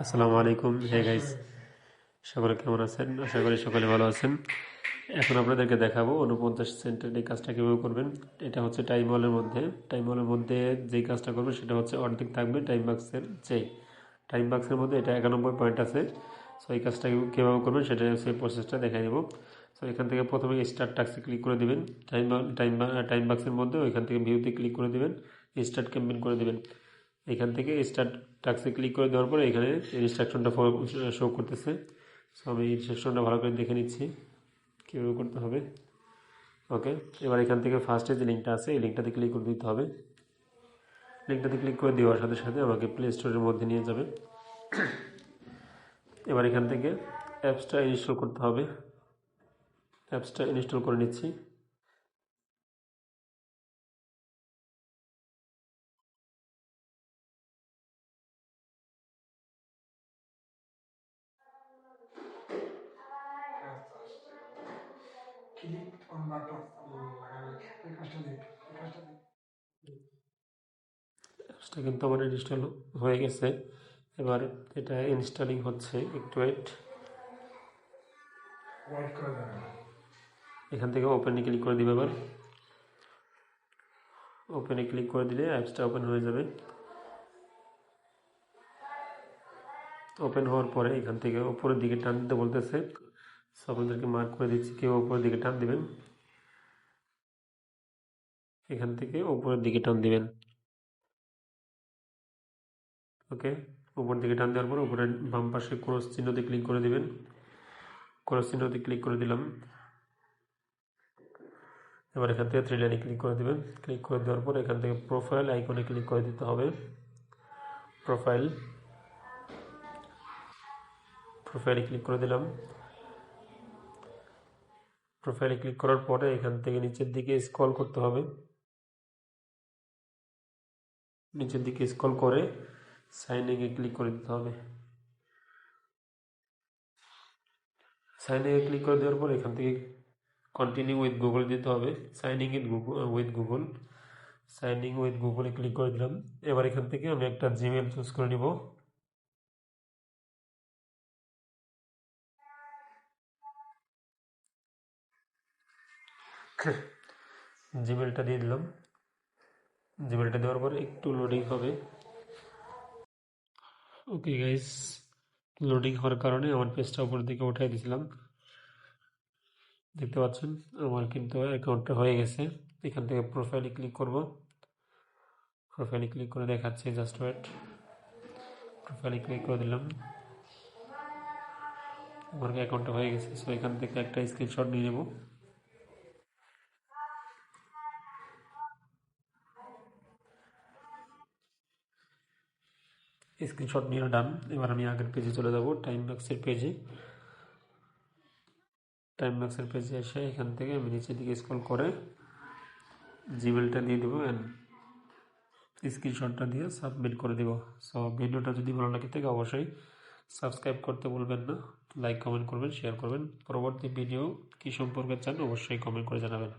আসসালামু আলাইকুম। Hey guys, সকলে কেমন আছেন? আশা করি সকলে ভালো আছেন। এখন আপনাদেরকে দেখাবো 49 সেন্টের এই কাজটা কীভাবে করবেন। এটা হচ্ছে টাইম ওয়ালের মধ্যে যেই কাজটা করবেন সেটা হচ্ছে অর্ধেক থাকবে টাইম বাক্সের মধ্যে এটা 91 পয়েন্ট আছে। সো এই কাজটা কীভাবে করবেন সেটা সেই প্রসেসটা দেখাই দেবো। সো এখান থেকে প্রথমে স্টার্ট টাস্কে ক্লিক করে দেবেন। টাইম বাক্সের মধ্যে ওইখান থেকে ভিউতে ক্লিক করে দেবেন, স্টার্ট ক্যাম্পেইন করে দেবেন। এখান থেকে স্টার্ট টাস্কে ক্লিক করে দেওয়ার পরে এখানে ইনস্ট্রাকশনটা শো করতেছে। সো আমি ইনস্ট্রাকশনটা ভালো করে দেখে নিচ্ছি কীভাবে করতে হবে। ওকে, এবার এখান থেকে ফার্স্টে যে লিঙ্কটা আছে এই লিঙ্কটাতে ক্লিক করে দিতে হবে। লিঙ্কটাতে ক্লিক করে দেওয়ার সাথে সাথে আমাকে প্লে স্টোরের মধ্যে নিয়ে যাবে। এবার এখান থেকে অ্যাপসটা ইনস্টল করতে হবে। অ্যাপসটা ইনস্টল করে নিচ্ছি। অ্যাপসটা কিন্তু আমার ইনস্টল হয়ে গেছে। এবার এটা ইনস্টলিং হচ্ছে, একটু ওয়েট। এখান থেকে ওপেনে ক্লিক করে দিবে। এবার ওপেনে ক্লিক করে দিলে অ্যাপসটা ওপেন হয়ে যাবে। ওপেন হওয়ার পরে এখান থেকে উপরের দিকে টান দিতে বলতেছে। সো আপনাদেরকে মার্ক করে দিচ্ছি, কেউ উপরের দিকে টান দিবেন। এখান থেকে উপরের দিকে টান দিবেন। ওকে, উপর দিকে টান দেওয়ার পর উপরে বাম পাশে ক্রস চিহ্নতে ক্লিক করে দিবেন। ক্রস চিহ্নতে ক্লিক করে দিলাম। এবার এখান থেকে থ্রি লাইনে ক্লিক করে দেবেন। ক্লিক করে দেওয়ার পর এখান থেকে প্রোফাইল আইকনে ক্লিক করে দিতে হবে। প্রোফাইলে ক্লিক করে দিলাম। প্রোফাইলে ক্লিক করার পরে এখান থেকে নিচের দিকে স্ক্রল করতে হবে। নিচের দিকে স্ক্রল করে সাইন ইনে ক্লিক করে দিতে হবে। সাইন ইনে ক্লিক করে দেওয়ার পর এখান থেকে কন্টিনিউ উইথ গুগল দিতে হবে। সাইনিং উইথ গুগলে ক্লিক করে দিলাম। এবার এখান থেকে আমি একটা জিমেল চুজ করে নিব। জিমেলটা দিয়ে দিলাম। জিমেলটা দেওয়ার পর একটু লোডিং হবে। ওকে গাইস, লোডিং হওয়ার কারণে আমার পেজটা উপর দিকে উঠাই দিয়েছিলাম। দেখতে পাচ্ছেন আমার কিন্তু অ্যাকাউন্টটা হয়ে গেছে। এখান থেকে প্রোফাইলে ক্লিক করব। প্রোফাইলে ক্লিক করে দেখাচ্ছে, জাস্ট ওয়েট। প্রোফাইলে ক্লিক করে দিলাম। আমার অ্যাকাউন্টটা হয়ে গেছে। সো এখান থেকে একটা স্ক্রিনশট নিয়ে নেব। স্ক্রিনশট নিয়ে ডান। এবার আমি আগের পেজে চলে যাব, টাইম বাক্সের পেজে এসে এখান থেকে আমি নিচের দিকে স্ক্রল করে জিমেলটা দিয়ে দেবো অ্যান্ড স্ক্রিনশটটা দিয়ে সাবমিট করে দেব। সো ভিডিওটা যদি ভালো লাগে থাকে অবশ্যই সাবস্ক্রাইব করতে ভুলবেন না। লাইক কমেন্ট করবেন, শেয়ার করবেন। পরবর্তী ভিডিও কী সম্পর্কে চান অবশ্যই কমেন্ট করে জানাবেন।